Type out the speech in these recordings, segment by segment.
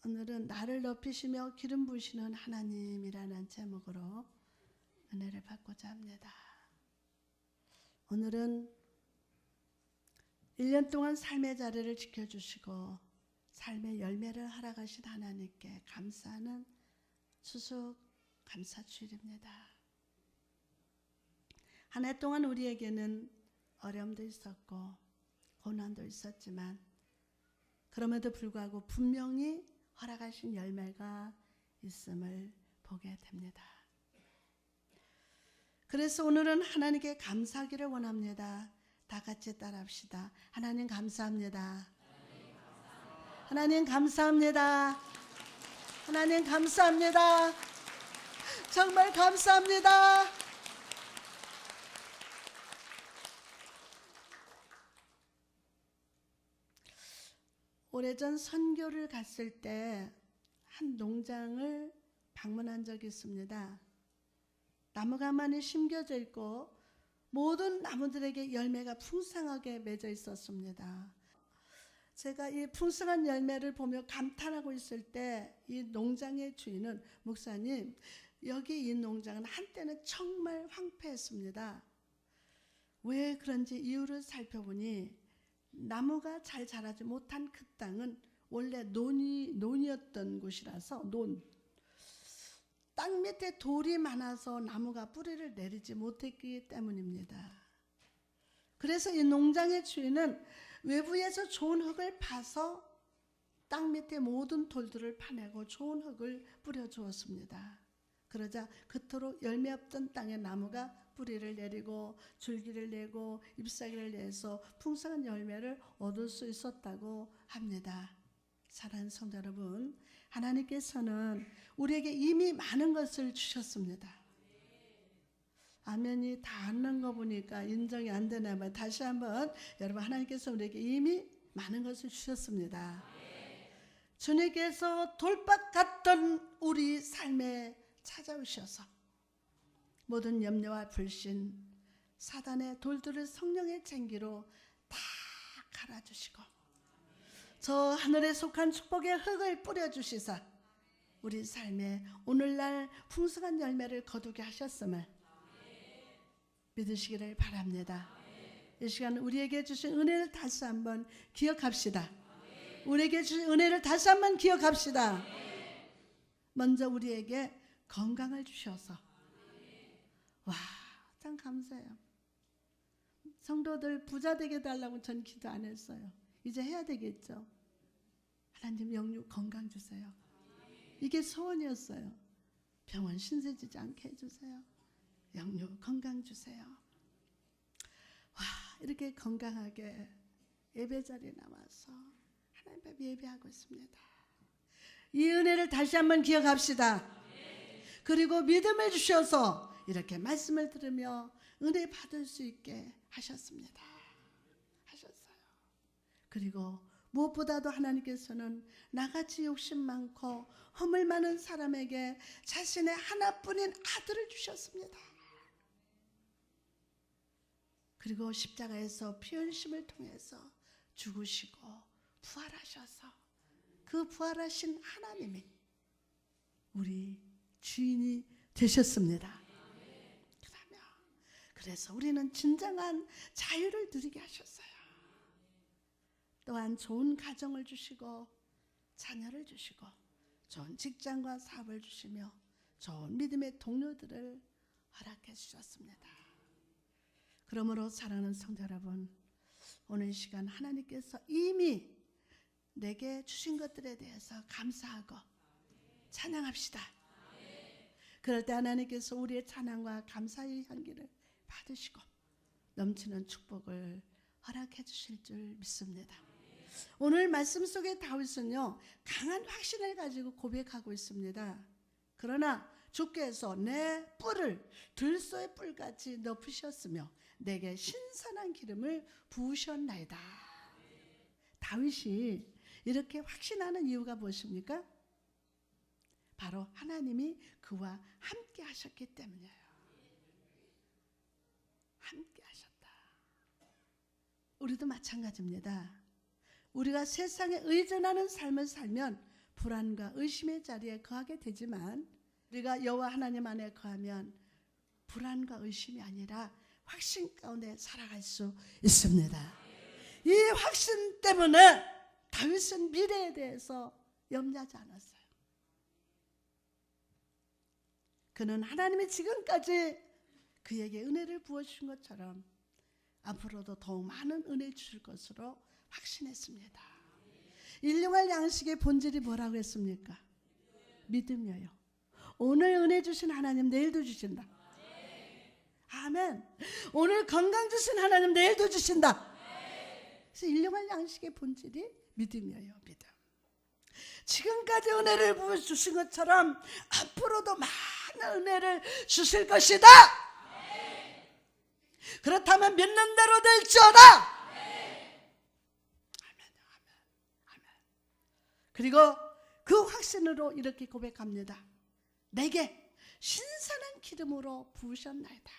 오늘은 나를 높이시며 기름 부으시는 하나님이라는 제목으로 은혜를 받고자 합니다. 오늘은 1년 동안 삶의 자리를 지켜주시고 삶의 열매를 허락하신 하나님께 감사하는 추석 감사주일입니다. 한 해 동안 우리에게는 어려움도 있었고 고난도 있었지만 그럼에도 불구하고 분명히 허락하신 열매가 있음을 보게 됩니다. 그래서 오늘은 하나님께 감사하기를 원합니다. 다 같이 따라합시다. 하나님 감사합니다. 하나님 감사합니다. 하나님 감사합니다. 정말 감사합니다. 오래전 선교를 갔을 때 한 농장을 방문한 적이 있습니다. 나무가 많이 심겨져 있고 모든 나무들에게 열매가 풍성하게 맺어 있었습니다. 제가 이 풍성한 열매를 보며 감탄하고 있을 때 이 농장의 주인은 목사님, 여기 이 농장은 한때는 정말 황폐했습니다. 왜 그런지 이유를 살펴보니 나무가 잘 자라지 못한 그 땅은 원래 논이었던 곳이라서 땅 밑에 돌이 많아서 나무가 뿌리를 내리지 못했기 때문입니다. 그래서 이 농장의 주인은 외부에서 좋은 흙을 파서 땅 밑에 모든 돌들을 파내고 좋은 흙을 뿌려주었습니다. 그러자 그토록 열매 없던 땅에 나무가 뿌리를 내리고 줄기를 내고 잎사귀를 내서 풍성한 열매를 얻을 수 있었다고 합니다. 사랑하는 성도 여러분, 하나님께서는 우리에게 이미 많은 것을 주셨습니다. 아멘이 다 안 거 보니까 인정이 안 되나 봐요. 다시 한번 여러분, 하나님께서 우리에게 이미 많은 것을 주셨습니다. 주님께서 돌박 같던 우리 삶에 찾아오셔서 모든 염려와 불신, 사단의 돌들을 성령의 쟁기로 다 갈아주시고 저 하늘에 속한 축복의 흙을 뿌려주시사 우리 삶에 오늘날 풍성한 열매를 거두게 하셨음을 믿으시기를 바랍니다. 이 시간 우리에게 주신 은혜를 다시 한번 기억합시다. 우리에게 주신 은혜를 다시 한번 기억합시다. 먼저 우리에게 건강을 주셔서 와, 참 감사해요. 성도들 부자 되게 달라고 전 기도 안 했어요. 이제 해야 되겠죠. 하나님 영육 건강 주세요. 이게 소원이었어요. 병원 신세지지 않게 해주세요. 영육 건강 주세요. 와, 이렇게 건강하게 예배 자리에 나와서 하나님 앞에 예배하고 있습니다. 이 은혜를 다시 한번 기억합시다. 그리고 믿음을 주셔서 이렇게 말씀을 들으며 은혜 받을 수 있게 하셨습니다. 하셨어요. 그리고 무엇보다도 하나님께서는 나같이 욕심 많고 허물 많은 사람에게 자신의 하나뿐인 아들을 주셨습니다. 그리고 십자가에서 피 흘리심을 통해서 죽으시고 부활하셔서 그 부활하신 하나님이 우리 주인이 되셨습니다. 그래서 우리는 진정한 자유를 누리게 하셨어요. 또한 좋은 가정을 주시고 자녀를 주시고 좋은 직장과 사업을 주시며 좋은 믿음의 동료들을 허락해 주셨습니다. 그러므로 사랑하는 성도 여러분, 오늘 시간 하나님께서 이미 내게 주신 것들에 대해서 감사하고 찬양합시다. 그럴 때 하나님께서 우리의 찬양과 감사의 향기를 받으시고 넘치는 축복을 허락해 주실 줄 믿습니다. 오늘 말씀 속에 다윗은요, 강한 확신을 가지고 고백하고 있습니다. 그러나 주께서 내 뿔을 들소의 뿔같이 높이셨으며 내게 신선한 기름을 부으셨나이다. 다윗이 이렇게 확신하는 이유가 무엇입니까? 바로 하나님이 그와 함께 하셨기 때문이에요. 함께 하셨다. 우리도 마찬가지입니다. 우리가 세상에 의존하는 삶을 살면 불안과 의심의 자리에 거하게 되지만 우리가 여호와 하나님 안에 거하면 불안과 의심이 아니라 확신 가운데 살아갈 수 있습니다. 이 확신 때문에 다윗은 미래에 대해서 염려하지 않았어요. 그는 하나님이 지금까지 그에게 은혜를 부어주신 것처럼 앞으로도 더욱 많은 은혜 주실 것으로 확신했습니다. 일용할 양식의 본질이 뭐라고 했습니까? 믿음이에요. 오늘 은혜 주신 하나님 내일도 주신다. 아멘. 오늘 건강 주신 하나님 내일도 주신다. 그래서 일용할 양식의 본질이 믿음이에요. 믿음. 지금까지 은혜를 부어주신 것처럼 앞으로도 많은 은혜를 주실 것이다. 그렇다면 믿는 대로 될지어다. 그리고 그 확신으로 이렇게 고백합니다. 내게 신선한 기름으로 부으셨나이다.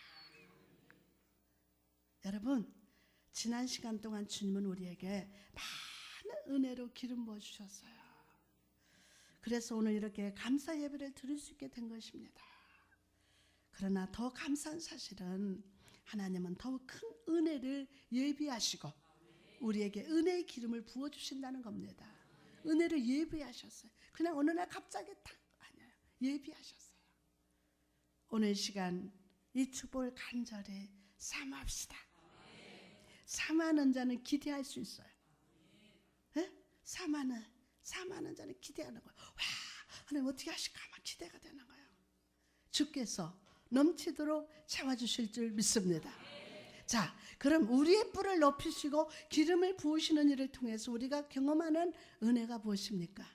여러분, 지난 시간 동안 주님은 우리에게 많은 은혜로 기름 부어주셨어요. 그래서 오늘 이렇게 감사 예배를 드릴 수 있게 된 것입니다. 그러나 더 감사한 사실은 하나님은 더욱 큰 은혜를 예비하시고 우리에게 은혜의 기름을 부어주신다는 겁니다. 은혜를 예비하셨어요. 그냥 어느 날 갑자기 딱 아니에요. 예비하셨어요. 오늘 시간 이 축복을 간절히 사모합시다. 사모하는 자는 기대할 수 있어요. 네? 사모하는 자는 기대하는 거예요. 와, 하나님 어떻게 하실까 막 기대가 되는 거예요. 주께서 넘치도록 채워주실 줄 믿습니다. 자, 그럼 우리의 뿔을 높이시고 기름을 부으시는 일을 통해서 우리가 경험하는 은혜가 무엇입니까?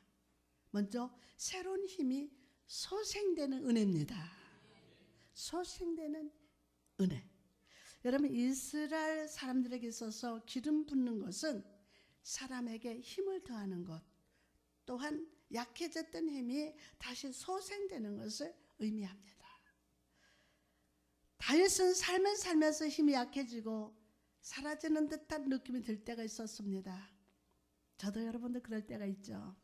먼저 새로운 힘이 소생되는 은혜입니다. 소생되는 은혜. 여러분, 이스라엘 사람들에게 있어서 기름 붓는 것은 사람에게 힘을 더하는 것, 또한 약해졌던 힘이 다시 소생되는 것을 의미합니다. 다윗은 삶을 살면서 힘이 약해지고 사라지는 듯한 느낌이 들 때가 있었습니다. 저도 여러분들 그럴 때가 있죠.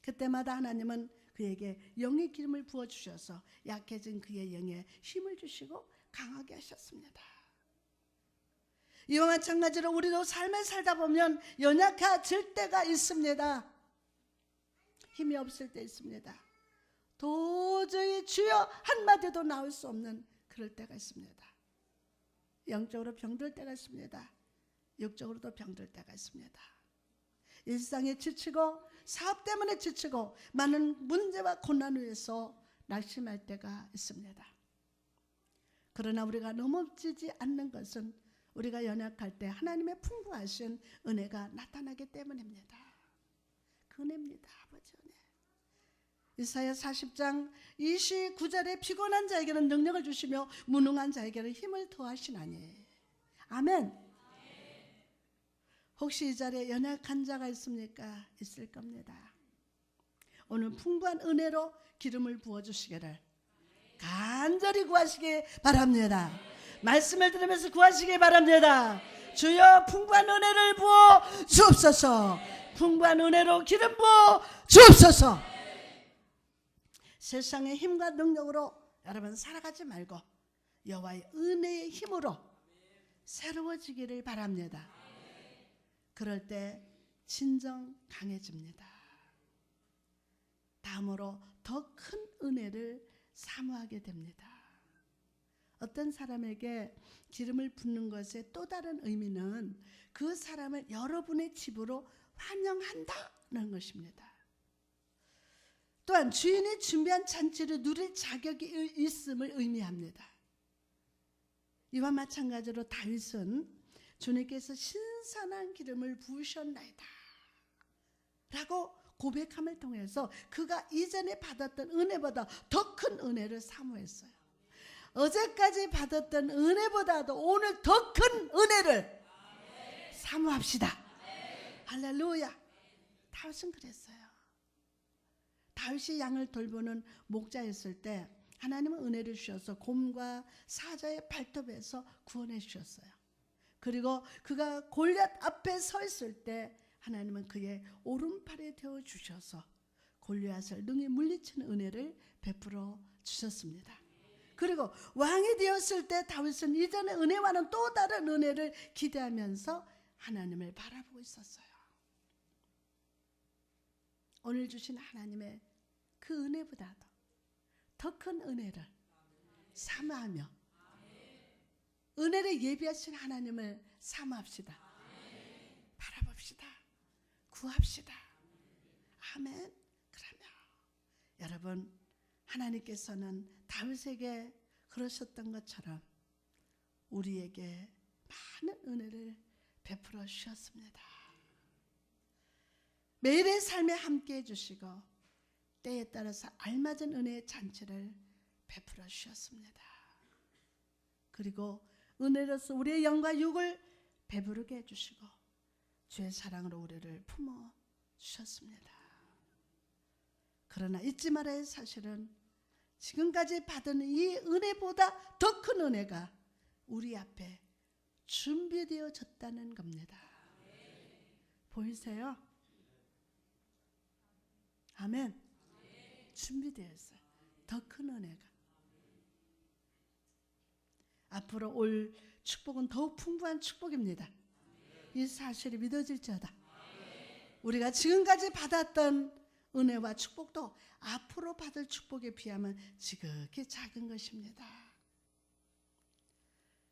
그때마다 하나님은 그에게 영의 기름을 부어주셔서 약해진 그의 영에 힘을 주시고 강하게 하셨습니다. 이와 마찬가지로 우리도 삶을 살다 보면 연약해질 때가 있습니다. 힘이 없을 때 있습니다. 도저히 주여 한마디도 나올 수 없는 그럴 때가 있습니다. 영적으로 병들 때가 있습니다. 육적으로도 병들 때가 있습니다. 일상에 지치고 사업 때문에 지치고 많은 문제와 고난 위에서 낙심할 때가 있습니다. 그러나 우리가 넘어지지 않는 것은 우리가 연약할 때 하나님의 풍부하신 은혜가 나타나기 때문입니다. 그 은혜입니다. 아버지 은혜. 이사야 40장 29절에 피곤한 자에게는 능력을 주시며 무능한 자에게는 힘을 더하시나니. 아멘. 혹시 이 자리에 연약한 자가 있습니까? 있을 겁니다. 오늘 풍부한 은혜로 기름을 부어주시기를 간절히 구하시기 바랍니다. 말씀을 들으면서 구하시기 바랍니다. 주여 풍부한 은혜를 부어 주옵소서. 풍부한 은혜로 기름 부어 주옵소서. 세상의 힘과 능력으로 여러분 살아가지 말고 여호와의 은혜의 힘으로 새로워지기를 바랍니다. 그럴 때 진정 강해집니다. 다음으로 더 큰 은혜를 사모하게 됩니다. 어떤 사람에게 기름을 붓는 것의 또 다른 의미는 그 사람을 여러분의 집으로 환영한다는 것입니다. 또한 주인이 준비한 잔치를 누릴 자격이 있음을 의미합니다. 이와 마찬가지로 다윗은 주님께서 신선한 기름을 부으셨나이다 라고 고백함을 통해서 그가 이전에 받았던 은혜보다 더 큰 은혜를 사모했어요. 어제까지 받았던 은혜보다도 오늘 더 큰 은혜를 사모합시다. 할렐루야. 다윗은 그랬어요. 다윗이 양을 돌보는 목자였을 때 하나님은 은혜를 주셔서 곰과 사자의 발톱에서 구원해 주셨어요. 그리고 그가 골리앗 앞에 서 있을 때 하나님은 그의 오른팔에 대어 주셔서 골리앗을 능히 물리치는 은혜를 베풀어 주셨습니다. 그리고 왕이 되었을 때 다윗은 이전의 은혜와는 또 다른 은혜를 기대하면서 하나님을 바라보고 있었어요. 오늘 주신 하나님의 그 은혜보다도 더 큰 은혜를 사모하며 은혜를 예비하신 하나님을 사모합시다. 바라봅시다. 구합시다. 아멘. 그러면 여러분, 하나님께서는 다윗에게 그러셨던 것처럼 우리에게 많은 은혜를 베풀어 주셨습니다. 매일의 삶에 함께 해주시고 때에 따라서 알맞은 은혜의 잔치를 베풀어 주셨습니다. 그리고 은혜로서 우리의 영과 육을 배부르게 해주시고 주의 사랑으로 우리를 품어 주셨습니다. 그러나 잊지 말아야 할 사실은 지금까지 받은 이 은혜보다 더 큰 은혜가 우리 앞에 준비되어졌다는 겁니다. 보이세요? 아멘. 준비되어 있어요. 더 큰 은혜가. 앞으로 올 축복은 더욱 풍부한 축복입니다. 이 사실이 믿어질지어다. 우리가 지금까지 받았던 은혜와 축복도 앞으로 받을 축복에 비하면 지극히 작은 것입니다.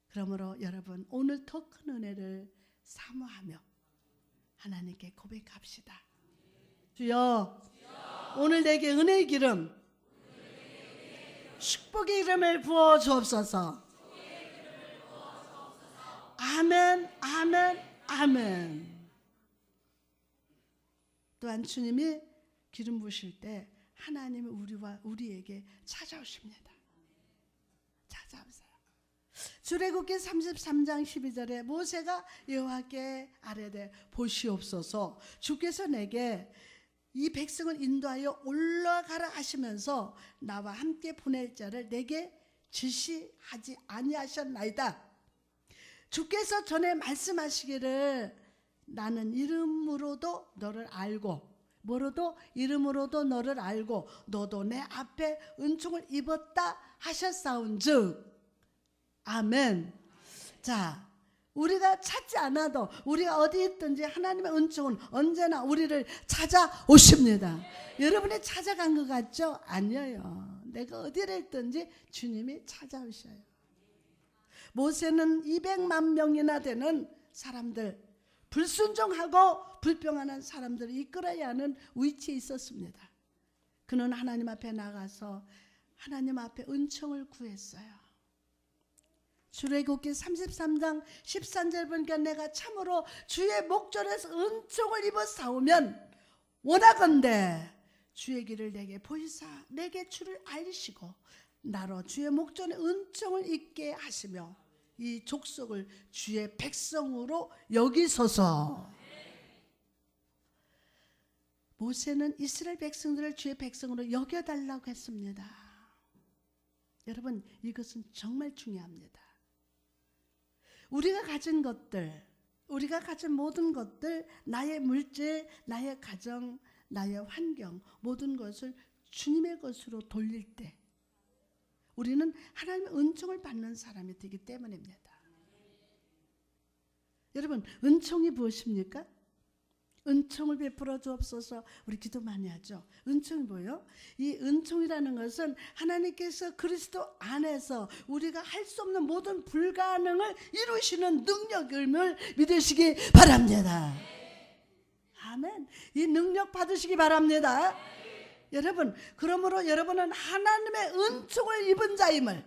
그러므로 여러분, 오늘 더 큰 은혜를 사모하며 하나님께 고백합시다. 주여, 오늘 내게 은혜의 기름, 축복의 기름을 부어 주옵소서. 아멘, 아멘, 아멘. 또한 주님이 기름 부으실 때 하나님이 우리에게 찾아오십니다. 찾아오세요. 출애굽기 33장 12절에 모세가 여호와께 아뢰되 보시옵소서, 주께서 내게 이 백성을 인도하여 올라가라 하시면서 나와 함께 보낼 자를 내게 지시하지 아니하셨나이다. 주께서 전에 말씀하시기를 나는 이름으로도 너를 알고 뭐로도 이름으로도 너를 알고 너도 내 앞에 은총을 입었다 하셨사온즉. 아멘. 자, 우리가 찾지 않아도 우리가 어디 있든지 하나님의 은총은 언제나 우리를 찾아오십니다. 여러분이 찾아간 것 같죠? 아니에요. 내가 어디를 있든지 주님이 찾아오셔요. 모세는 200만 명이나 되는 사람들, 불순종하고 불평하는 사람들을 이끌어야 하는 위치에 있었습니다. 그는 하나님 앞에 나가서 하나님 앞에 은총을 구했어요. 출애굽기 33장 13절 보니까 내가 참으로 주의 목전에서 은총을 입어 싸우면 원하건대 주의 길을 내게 보이사 내게 주를 알리시고 나로 주의 목전에 은총을 입게 하시며 이 족속을 주의 백성으로 여기소서. 모세는 이스라엘 백성들을 주의 백성으로 여겨달라고 했습니다. 여러분, 이것은 정말 중요합니다. 우리가 가진 것들, 우리가 가진 모든 것들, 나의 물질, 나의 가정, 나의 환경, 모든 것을 주님의 것으로 돌릴 때 우리는 하나님의 은총을 받는 사람이 되기 때문입니다. 여러분, 은총이 무엇입니까? 은총을 베풀어 주옵소서. 우리 기도 많이 하죠. 은총이 뭐예요? 이 은총이라는 것은 하나님께서 그리스도 안에서 우리가 할 수 없는 모든 불가능을 이루시는 능력임을 믿으시기 바랍니다. 아멘. 이 능력 받으시기 바랍니다. 여러분, 그러므로 여러분은 하나님의 은총을 입은 자임을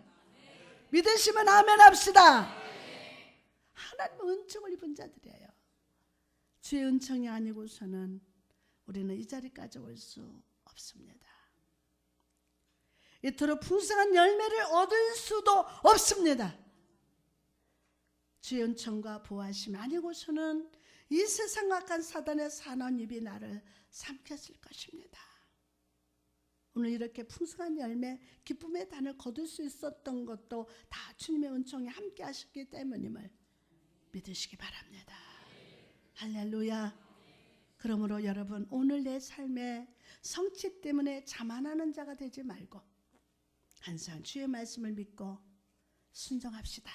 믿으시면 아멘 합시다. 하나님의 은총을 입은 자들이에요. 주의 은총이 아니고서는 우리는 이 자리까지 올 수 없습니다. 이토록 풍성한 열매를 얻을 수도 없습니다. 주의 은총과 보호하심이 아니고서는 이 세상 악한 사단의 사나운 입이 나를 삼켰을 것입니다. 오늘 이렇게 풍성한 열매, 기쁨의 단을 거둘 수 있었던 것도 다 주님의 은총이 함께 하셨기 때문임을 믿으시기 바랍니다. 할렐루야. 그러므로 여러분, 오늘 내 삶에 성취 때문에 자만하는 자가 되지 말고 항상 주의 말씀을 믿고 순종합시다.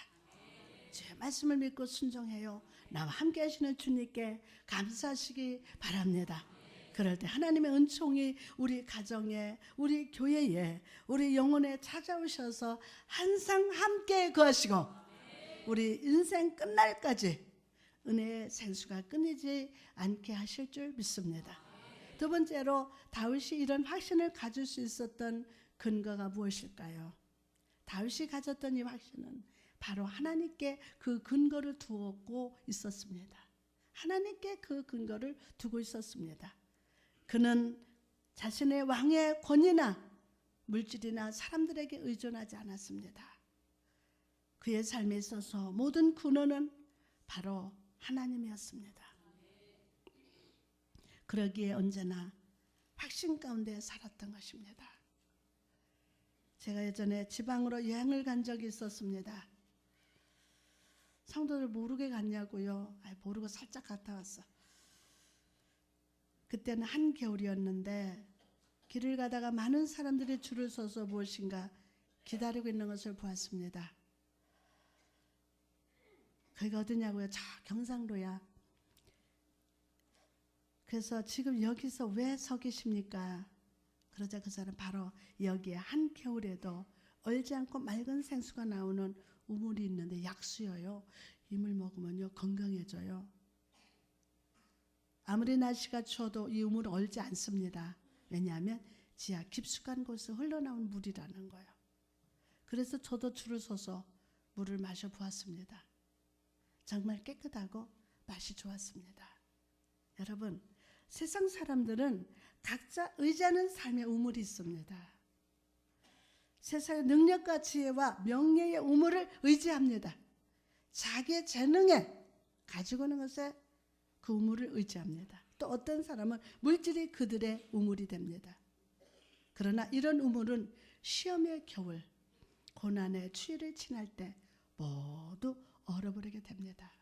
주의 말씀을 믿고 순종해요. 나와 함께 하시는 주님께 감사하시기 바랍니다. 그럴 때 하나님의 은총이 우리 가정에, 우리 교회에, 우리 영혼에 찾아오셔서 항상 함께 거하시고 우리 인생 끝날까지 은혜의 생수가 끊이지 않게 하실 줄 믿습니다. 두 번째로 다윗이 이런 확신을 가질 수 있었던 근거가 무엇일까요? 다윗이 가졌던 이 확신은 바로 하나님께 그 근거를 두었고 있었습니다. 하나님께 그 근거를 두고 있었습니다. 그는 자신의 왕의 권위나 물질이나 사람들에게 의존하지 않았습니다. 그의 삶에 있어서 모든 근원은 바로 하나님이었습니다. 그러기에 언제나 확신 가운데 살았던 것입니다. 제가 예전에 지방으로 여행을 간 적이 있었습니다. 성도들 모르게 갔냐고요? 모르고 살짝 갔다 왔어. 그때는 한겨울이었는데 길을 가다가 많은 사람들이 줄을 서서 무엇인가 기다리고 있는 것을 보았습니다. 거기가 어디냐고요? 저 경상도야. 그래서 지금 여기서 왜 서 계십니까? 그러자 그 사람 바로 여기에 한겨울에도 얼지 않고 맑은 생수가 나오는 우물이 있는데 약수여요. 이 물 먹으면요 건강해져요. 아무리 날씨가 추워도 이 우물은 얼지 않습니다. 왜냐하면 지하 깊숙한 곳에서 흘러나온 물이라는 거예요. 그래서 저도 줄을 서서 물을 마셔보았습니다. 정말 깨끗하고 맛이 좋았습니다. 여러분, 세상 사람들은 각자 의지하는 삶의 우물이 있습니다. 세상의 능력과 지혜와 명예의 우물을 의지합니다. 자기의 재능에 가지고 있는 것에 그 우물을 의지합니다. 또 어떤 사람은 물질이 그들의 우물이 됩니다. 그러나 이런 우물은 시험의 겨울, 고난의 추위를 지날 때 모두 얼어버리게 됩니다.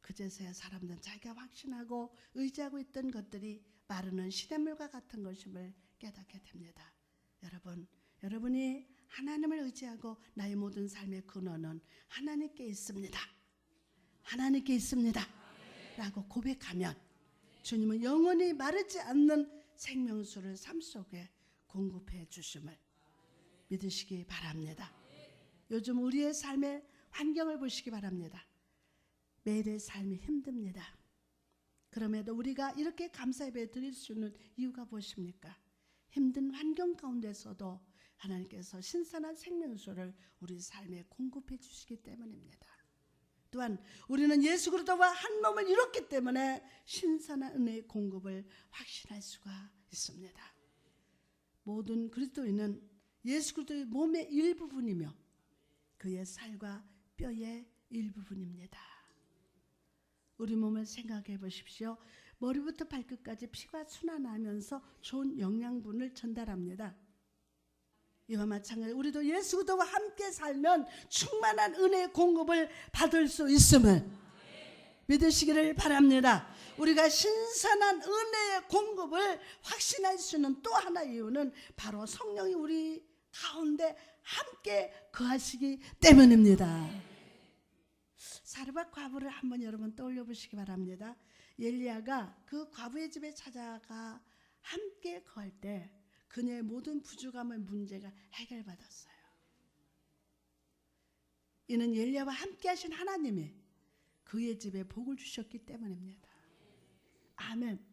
그제서야 사람들은 자기가 확신하고 의지하고 있던 것들이 마르는 시냇물과 같은 것임을 깨닫게 됩니다. 여러분이 하나님을 의지하고 나의 모든 삶의 근원은 하나님께 있습니다. 하나님께 있습니다. 라고 고백하면 주님은 영원히 마르지 않는 생명수를 삶 속에 공급해 주심을 믿으시기 바랍니다. 요즘 우리의 삶의 환경을 보시기 바랍니다. 매일의 삶이 힘듭니다. 그럼에도 우리가 이렇게 감사 예배 드릴 수 있는 이유가 무엇입니까? 힘든 환경 가운데서도 하나님께서 신선한 생명수를 우리 삶에 공급해 주시기 때문입니다. 또한 우리는 예수 그리스도와 한 몸을 이뤘기 때문에 신선한 은혜의 공급을 확신할 수가 있습니다. 모든 그리스도인은 예수 그리스도의 몸의 일부분이며 그의 살과 뼈의 일부분입니다. 우리 몸을 생각해 보십시오. 머리부터 발끝까지 피가 순환하면서 좋은 영양분을 전달합니다. 이와 마찬가지로 우리도 예수 그리스도와 함께 살면 충만한 은혜의 공급을 받을 수 있음을 믿으시기를 바랍니다. 우리가 신선한 은혜의 공급을 확신할 수 있는 또 하나의 이유는 바로 성령이 우리 가운데 함께 거하시기 때문입니다. 사르밧 과부를 한번 여러분 떠올려 보시기 바랍니다. 엘리야가 그 과부의 집에 찾아가 함께 거할 때 그녀의 모든 부족함의 문제가 해결받았어요. 이는 엘리야와 함께 하신 하나님이 그의 집에 복을 주셨기 때문입니다. 아멘.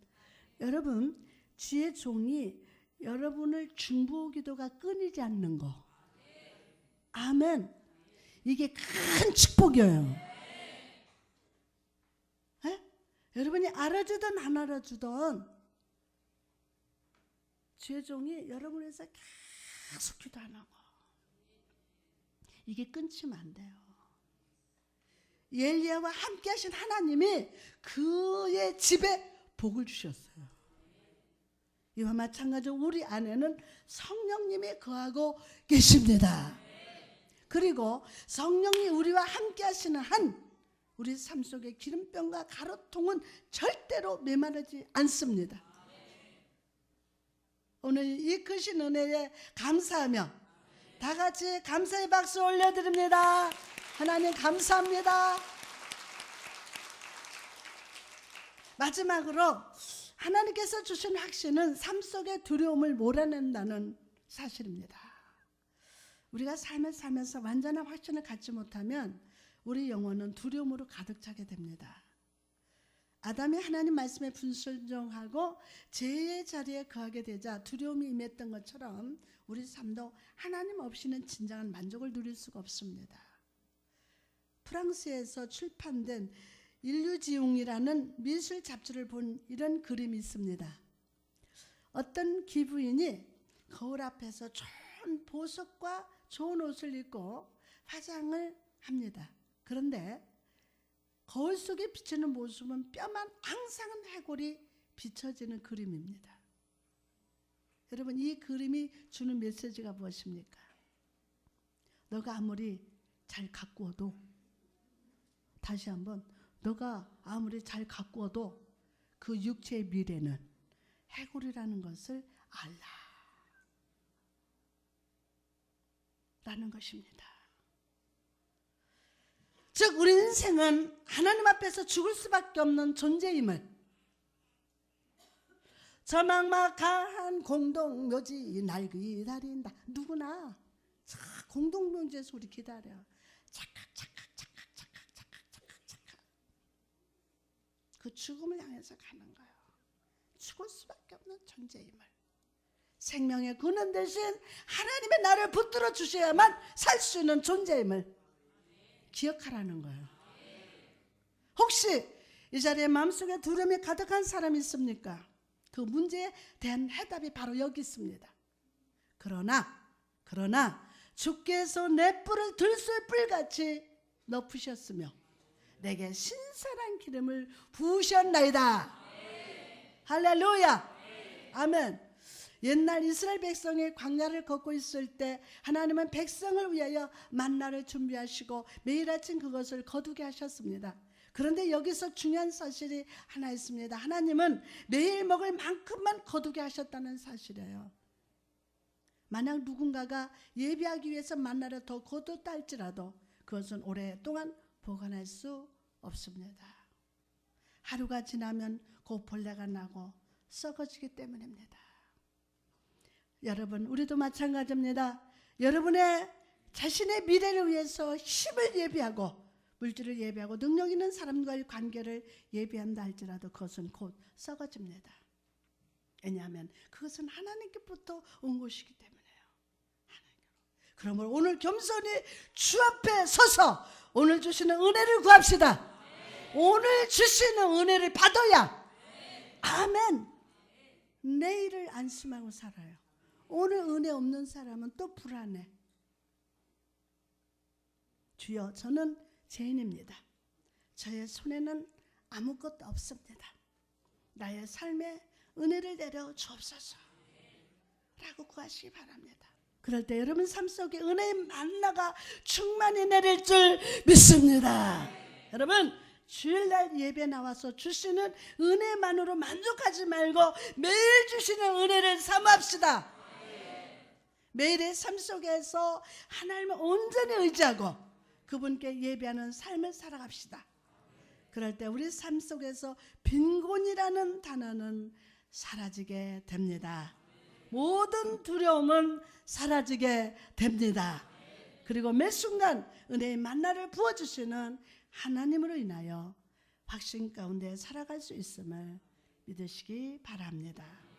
여러분, 주의 종이 여러분을 중보 기도가 끊이지 않는 거. 아멘. 이게 큰 축복이에요. 여러분이 알아주든 안 알아주든 주의 종이 여러분에서 계속 기도하는 거. 이게 끊지면 안 돼요. 엘리야와 함께 하신 하나님이 그의 집에 복을 주셨어요. 이와 마찬가지로 우리 안에는 성령님이 거하고 계십니다. 그리고 성령이 우리와 함께 하시는 한 우리 삶 속에 기름병과 가루통은 절대로 메마르지 않습니다. 오늘 이 크신 은혜에 감사하며 다 같이 감사의 박수 올려드립니다. 하나님 감사합니다. 마지막으로 하나님께서 주신 확신은 삶 속의 두려움을 몰아낸다는 사실입니다. 우리가 삶을 살면서 완전한 확신을 갖지 못하면 우리 영혼은 두려움으로 가득 차게 됩니다. 아담이 하나님 말씀에 불순종하고 죄의 자리에 거하게 되자 두려움이 임했던 것처럼 우리 삶도 하나님 없이는 진정한 만족을 누릴 수가 없습니다. 프랑스에서 출판된 일류지웅이라는 미술 잡지를 본 이런 그림이 있습니다. 어떤 기부인이 거울 앞에서 좋은 보석과 좋은 옷을 입고 화장을 합니다. 그런데 거울 속에 비치는 모습은 뼈만 앙상한 해골이 비춰지는 그림입니다. 여러분, 이 그림이 주는 메시지가 무엇입니까? 너가 아무리 잘 가꾸어도, 다시 한번, 너가 아무리 잘 가꾸어도 그 육체의 미래는 해골이라는 것을 알라 라는 것입니다. 즉 우리 인생은 하나님 앞에서 죽을 수밖에 없는 존재임을, 저 막막한 공동묘지 날 기다린다. 누구나 공동묘지에서 우리 기다려. 착각 그 죽음을 향해서 가는 거예요. 죽을 수밖에 없는 존재임을, 생명의 근원 대신 하나님의 나를 붙들어 주셔야만 살 수 있는 존재임을 기억하라는 거예요. 혹시 이 자리에 마음속에 두려움이 가득한 사람이 있습니까? 그 문제에 대한 해답이 바로 여기 있습니다. 그러나 주께서 내 뿔을 들소의 뿔같이 높으셨으며 내게 신선한 기름을 부으셨나이다. 할렐루야. 아멘. 옛날 이스라엘 백성이 광야를 걷고 있을 때 하나님은 백성을 위하여 만나를 준비하시고 매일 아침 그것을 거두게 하셨습니다. 그런데 여기서 중요한 사실이 하나 있습니다. 하나님은 매일 먹을 만큼만 거두게 하셨다는 사실이에요. 만약 누군가가 예비하기 위해서 만나를 더 거뒀다 할지라도 그것은 오랫동안 보관할 수 없습니다. 하루가 지나면 그 벌레가 나고 썩어지기 때문입니다. 여러분, 우리도 마찬가지입니다. 여러분의 자신의 미래를 위해서 힘을 예비하고 물질을 예비하고 능력 있는 사람과의 관계를 예비한다 할지라도 그것은 곧 썩어집니다. 왜냐하면 그것은 하나님께부터 온 것이기 때문에요. 그러므로 오늘 겸손히 주 앞에 서서 오늘 주시는 은혜를 구합시다. 오늘 주시는 은혜를 받아야, 아멘, 내일을 안심하고 살아요. 오늘 은혜 없는 사람은 또 불안해. 주여, 저는 죄인입니다. 저의 손에는 아무것도 없습니다. 나의 삶에 은혜를 내려 주옵소서 라고 구하시기 바랍니다. 그럴 때 여러분 삶 속에 은혜의 만나가 충만히 내릴 줄 믿습니다. 여러분, 주일날 예배 나와서 주시는 은혜만으로 만족하지 말고 매일 주시는 은혜를 사모합시다. 매일의 삶 속에서 하나님을 온전히 의지하고 그분께 예배하는 삶을 살아갑시다. 그럴 때 우리 삶 속에서 빈곤이라는 단어는 사라지게 됩니다. 모든 두려움은 사라지게 됩니다. 그리고 매 순간 은혜의 만나를 부어주시는 하나님으로 인하여 확신 가운데 살아갈 수 있음을 믿으시기 바랍니다.